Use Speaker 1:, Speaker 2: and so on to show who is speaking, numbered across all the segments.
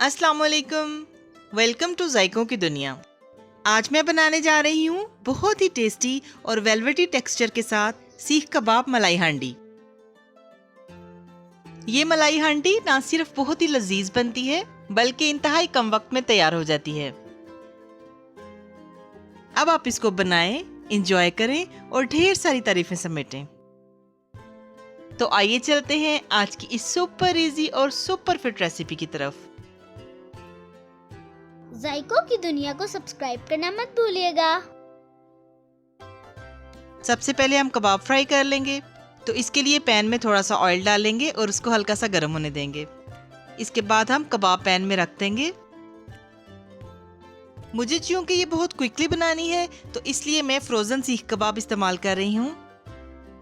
Speaker 1: अस्सलाम वालेकुम। Welcome to जायकों की दुनिया। आज मैं बनाने जा रही हूँ बहुत ही टेस्टी और वेलवेटी टेक्सचर के साथ सीख कबाब मलाई हांडी। ये मलाई हांडी ना सिर्फ बहुत ही लजीज बनती है बल्कि इंतहाई कम वक्त में तैयार हो जाती है। अब आप इसको बनाएं, इंजॉय करें और ढेर सारी तारीफें समेटें। तो आइए चलते हैं आज की इस सुपर इजी और सुपर फिट रेसिपी की तरफ।
Speaker 2: जायकों की दुनिया को सब्सक्राइब करना मत भूलिएगा।
Speaker 1: सबसे पहले हम कबाब फ्राई कर लेंगे। तो इसके लिए पैन में थोड़ा सा ऑयल डालेंगे और उसको हल्का सा गर्म होने देंगे। इसके बाद हम कबाब पैन में रख देंगे। मुझे चूंकि ये बहुत क्विकली बनानी है तो इसलिए मैं फ्रोजन सीख कबाब इस्तेमाल कर रही हूँ।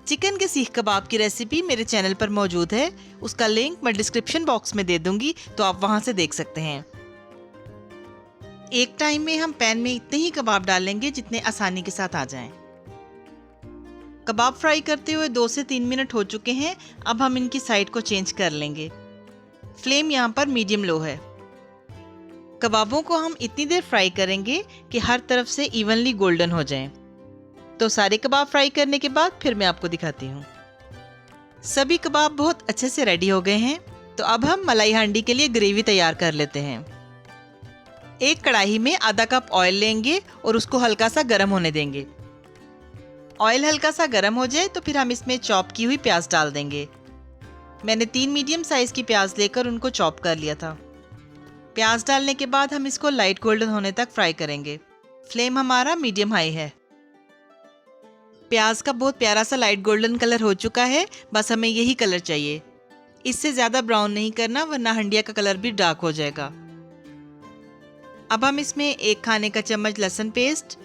Speaker 1: चिकन के सीख कबाब की रेसिपी मेरे चैनल पर मौजूद है, उसका लिंक मैं डिस्क्रिप्शन बॉक्स में दे दूंगी, तो आप वहां से देख सकते हैं। एक टाइम में हम पैन में इतने ही कबाब डालेंगे जितने आसानी के साथ आ जाएं। कबाब फ्राई करते हुए 2 से 3 मिनट हो चुके हैं। अब हम इनकी साइड को चेंज कर लेंगे। फ्लेम यहाँ पर मीडियम लो है। कबाबों को हम इतनी देर फ्राई करेंगे कि हर तरफ से इवनली गोल्डन हो जाएं। तो सारे कबाब फ्राई करने के बाद फिर मैं आपको दिखाती हूँ। सभी कबाब बहुत अच्छे से रेडी हो गए हैं। तो अब हम मलाई हांडी के लिए ग्रेवी तैयार कर लेते हैं। एक कढ़ाई में आधा कप ऑयल लेंगे और उसको हल्का सा गर्म होने देंगे। ऑयल हल्का सा गर्म हो जाए तो फिर हम इसमें चॉप की हुई प्याज डाल देंगे। मैंने 3 मीडियम साइज की प्याज लेकर उनको चॉप कर लिया था। प्याज डालने के बाद हम इसको लाइट गोल्डन होने तक फ्राई करेंगे। फ्लेम हमारा मीडियम हाई है। प्याज का बहुत प्यारा सा लाइट गोल्डन कलर हो चुका है। बस हमें यही कलर चाहिए, इससे ज्यादा ब्राउन नहीं करना वरना हंडिया का कलर भी डार्क हो जाएगा। अब हम इसमें 1 खाने का चम्मच लहसुन पेस्ट,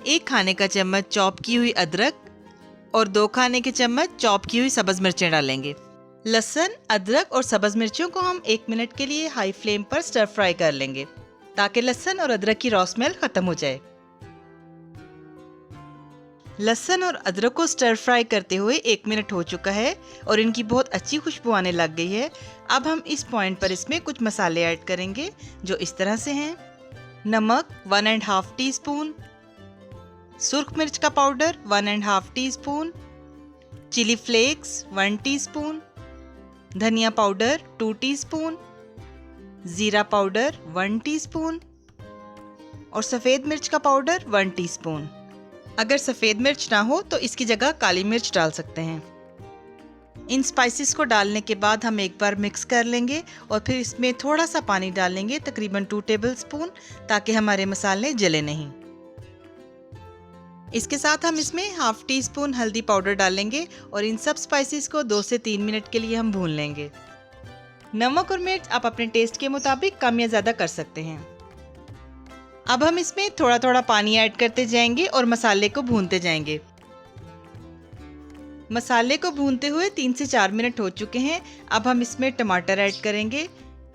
Speaker 1: 1 खाने का चम्मच चॉप की हुई अदरक और 2 खाने के चम्मच चॉप की हुई सब्ज मिर्चें डालेंगे। लहसुन, अदरक और सब्ज मिर्चों को हम 1 मिनट के लिए हाई फ्लेम पर स्टर फ्राई कर लेंगे ताकि लहसुन और अदरक की रॉ स्मेल खत्म हो जाए। लहसुन और अदरक को स्टर फ्राई करते हुए 1 मिनट हो चुका है और इनकी बहुत अच्छी खुशबू आने लग गई है। अब हम इस पॉइंट पर इसमें कुछ मसाले ऐड करेंगे जो इस तरह से हैं। नमक 1.5 टीस्पून, सुर्ख मिर्च का powder 1.5 teaspoon, chilli flakes 1 teaspoon, धनिया पाउडर 2 टीस्पून, जीरा पाउडर 1 टीस्पून और सफ़ेद मिर्च का पाउडर 1 टीस्पून। अगर सफ़ेद मिर्च ना हो तो इसकी जगह काली मिर्च डाल सकते हैं। इन स्पाइसेस को डालने के बाद हम एक बार मिक्स कर लेंगे और फिर इसमें थोड़ा सा पानी डालेंगे, तकरीबन 2 टेबलस्पून, ताकि हमारे मसाले जले नहीं। इसके साथ हम इसमें 1/2 टीस्पून हल्दी पाउडर डालेंगे और इन सब स्पाइसेस को 2 से 3 मिनट के लिए हम भून लेंगे। नमक और मिर्च आप अपने टेस्ट के मुताबिक कम या ज़्यादा कर सकते हैं। अब हम इसमें थोड़ा थोड़ा पानी ऐड करते जाएंगे और मसाले को भूनते जाएंगे। मसाले को भूनते हुए 3 से 4 मिनट हो चुके हैं। अब हम इसमें टमाटर ऐड करेंगे।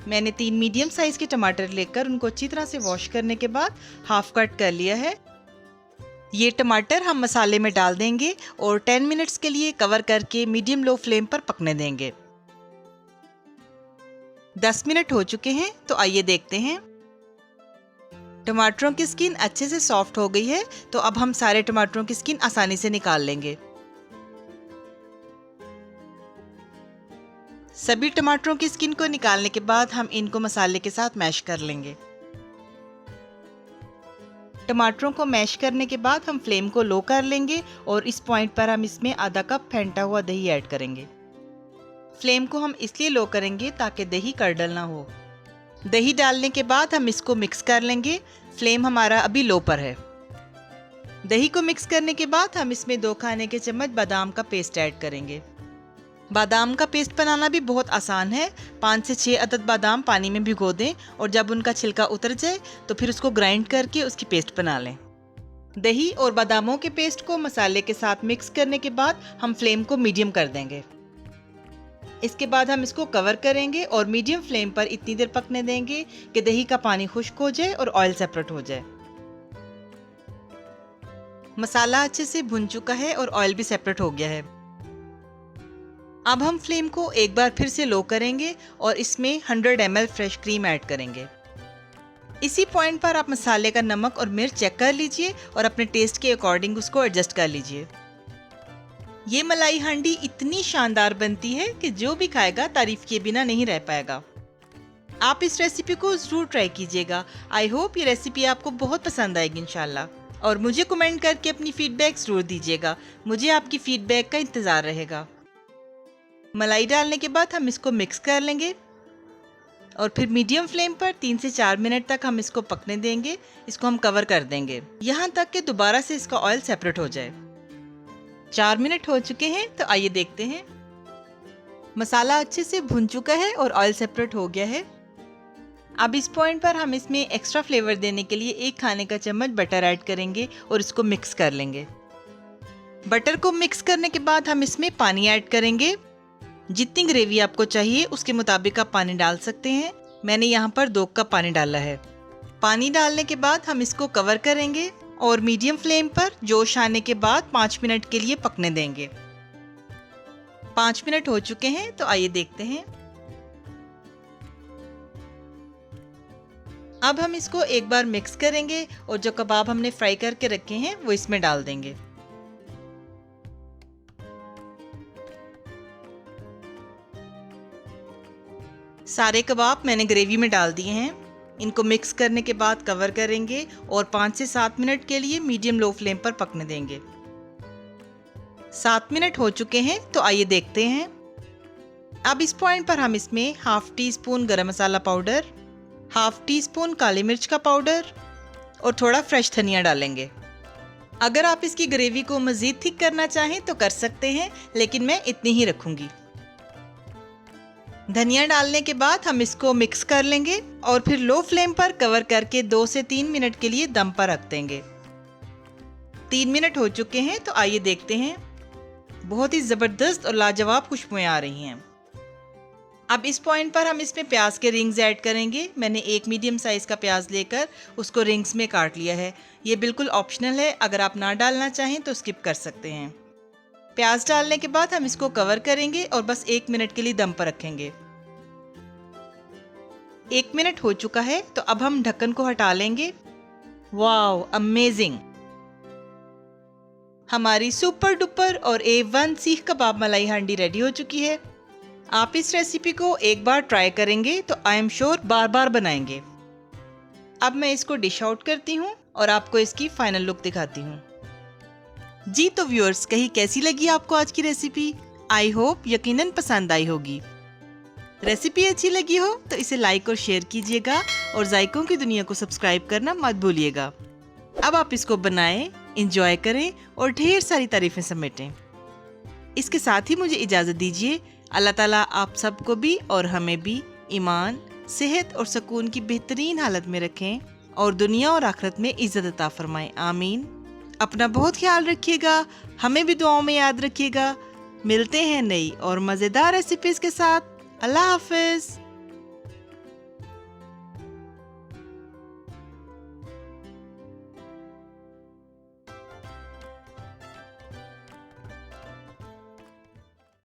Speaker 1: मैंने 3 मीडियम साइज के टमाटर लेकर उनको अच्छी तरह से वॉश करने के बाद हाफ कट कर लिया है। ये टमाटर हम मसाले में डाल देंगे और 10 मिनट्स के लिए कवर करके मीडियम लो फ्लेम पर पकने देंगे। 10 मिनट हो चुके हैं तो आइए देखते हैं। टमाटरों की स्किन अच्छे से सॉफ्ट हो गई है। तो अब हम सारे टमाटरों की स्किन आसानी से निकाल लेंगे। सभी टमाटरों की स्किन को निकालने के बाद हम इनको मसाले के साथ मैश कर लेंगे। टमाटरों को मैश करने के बाद हम फ्लेम को लो कर लेंगे और इस पॉइंट पर हम इसमें आधा कप फेंटा हुआ दही ऐड करेंगे। फ्लेम को हम इसलिए लो करेंगे ताकि दही कड़ल ना हो। दही डालने के बाद हम इसको मिक्स कर लेंगे। फ्लेम हमारा अभी लो पर है। दही को मिक्स करने के बाद हम इसमें 2 खाने के चम्मच बादाम का पेस्ट ऐड करेंगे। बादाम का पेस्ट बनाना भी बहुत आसान है। 5 से 6 अदद बादाम पानी में भिगो दें और जब उनका छिलका उतर जाए तो फिर उसको ग्राइंड करके उसकी पेस्ट बना लें। दही और बादामों के पेस्ट को मसाले के साथ मिक्स करने के बाद हम फ्लेम को मीडियम कर देंगे। इसके बाद हम इसको कवर करेंगे और मीडियम फ्लेम पर इतनी देर पकने देंगे कि दही का पानी खुश्क हो जाए और ऑयल सेपरेट हो जाए। मसाला अच्छे से भुन चुका है और ऑयल भी सेपरेट हो गया है। अब हम फ्लेम को एक बार फिर से लो करेंगे और इसमें 100 ml फ्रेश क्रीम ऐड करेंगे। इसी पॉइंट पर आप मसाले का नमक और मिर्च चेक कर लीजिए और अपने टेस्ट के अकॉर्डिंग उसको एडजस्ट कर लीजिए। ये मलाई हांडी इतनी शानदार बनती है कि जो भी खाएगा तारीफ किए बिना नहीं रह पाएगा। आप इस रेसिपी को ज़रूर ट्राई कीजिएगा। आई होप ये रेसिपी आपको बहुत पसंद आएगी इंशाल्लाह। और मुझे कमेंट करके अपनी फीडबैक ज़रूर दीजिएगा। मुझे आपकी फीडबैक का इंतज़ार रहेगा। मलाई डालने के बाद हम इसको मिक्स कर लेंगे और फिर मीडियम फ्लेम पर 3 से 4 मिनट तक हम इसको पकने देंगे। इसको हम कवर कर देंगे यहाँ तक कि दोबारा से इसका ऑयल सेपरेट हो जाए। 4 मिनट हो चुके हैं, तो आइए देखते हैं। मसाला अच्छे से भुन चुका है और ऑयल सेपरेट हो गया है। अब इस पॉइंट पर हम इसमें एक्स्ट्रा फ्लेवर देने के लिए 1 खाने का चम्मच बटर ऐड करेंगे और इसको मिक्स कर लेंगे। बटर को मिक्स करने के बाद हम इसमें पानी ऐड करेंगे। जितनी ग्रेवी आपको चाहिए उसके मुताबिक आप पानी डाल सकते हैं। मैंने यहाँ पर 2 कप पानी डाला है। पानी डालने के बाद हम इसको कवर करेंगे और मीडियम फ्लेम पर जोश आने के बाद 5 मिनट के लिए पकने देंगे। 5 मिनट हो चुके हैं, तो आइए देखते हैं। अब हम इसको एक बार मिक्स करेंगे और जो कबाब हमने फ्राई करके रखे हैं वो इसमें डाल देंगे। सारे कबाब मैंने ग्रेवी में डाल दिए हैं। इनको मिक्स करने के बाद कवर करेंगे और 5 से 7 मिनट के लिए मीडियम लो फ्लेम पर पकने देंगे। 7 मिनट हो चुके हैं, तो आइए देखते हैं। अब इस पॉइंट पर हम इसमें हाफ टी स्पून गरम मसाला पाउडर, हाफ टी स्पून काली मिर्च का पाउडर और थोड़ा फ्रेश धनिया डालेंगे। अगर आप इसकी ग्रेवी को मज़ीद थिक करना चाहें तो कर सकते हैं, लेकिन मैं इतनी ही रखूंगी। धनिया डालने के बाद हम इसको मिक्स कर लेंगे और फिर लो फ्लेम पर कवर करके 2 से 3 मिनट के लिए दम पर रख देंगे। 3 मिनट हो चुके हैं, तो आइए देखते हैं। बहुत ही ज़बरदस्त और लाजवाब खुशबुएं आ रही हैं। अब इस पॉइंट पर हम इसमें प्याज के रिंग्स ऐड करेंगे। मैंने एक मीडियम साइज़ का प्याज लेकर उसको रिंग्स में काट लिया है। ये बिल्कुल ऑप्शनल है, अगर आप ना डालना चाहें तो स्किप कर सकते हैं। प्याज डालने के बाद हम इसको कवर करेंगे और बस 1 मिनट के लिए दम पर रखेंगे। 1 मिनट हो चुका है, तो अब हम ढक्कन को हटा लेंगे। Wow, amazing! हमारी सुपर डुपर और A1 सीख कबाब मलाई हांडी रेडी हो चुकी है। आप इस रेसिपी को एक बार ट्राई करेंगे तो आई एम श्योर बार बार बनाएंगे। अब मैं इसको डिश आउट करती हूँ और आपको इसकी फाइनल लुक दिखाती हूँ। जी तो व्यूअर्स, कहीं कैसी लगी आपको आज की रेसिपी? आई होप यकीनन पसंद आई होगी। रेसिपी अच्छी लगी हो तो इसे लाइक और शेयर कीजिएगा और जायकों की दुनिया को सब्सक्राइब करना मत भूलिएगा। अब आप इसको बनाएं, इंजॉय करें और ढेर सारी तारीफें समेटें। इसके साथ ही मुझे इजाज़त दीजिए। अल्लाह ताला आप सबको भी और हमें भी ईमान, सेहत और सुकून की बेहतरीन हालत में रखें और दुनिया और आखिरत में इज़्ज़त अता फरमाएं। आमीन। अपना बहुत ख्याल रखिएगा, हमें भी दुआओं में याद रखिएगा। मिलते हैं नई और मज़ेदार रेसिपीज़ के साथ। अल्लाह हाफ़िज़।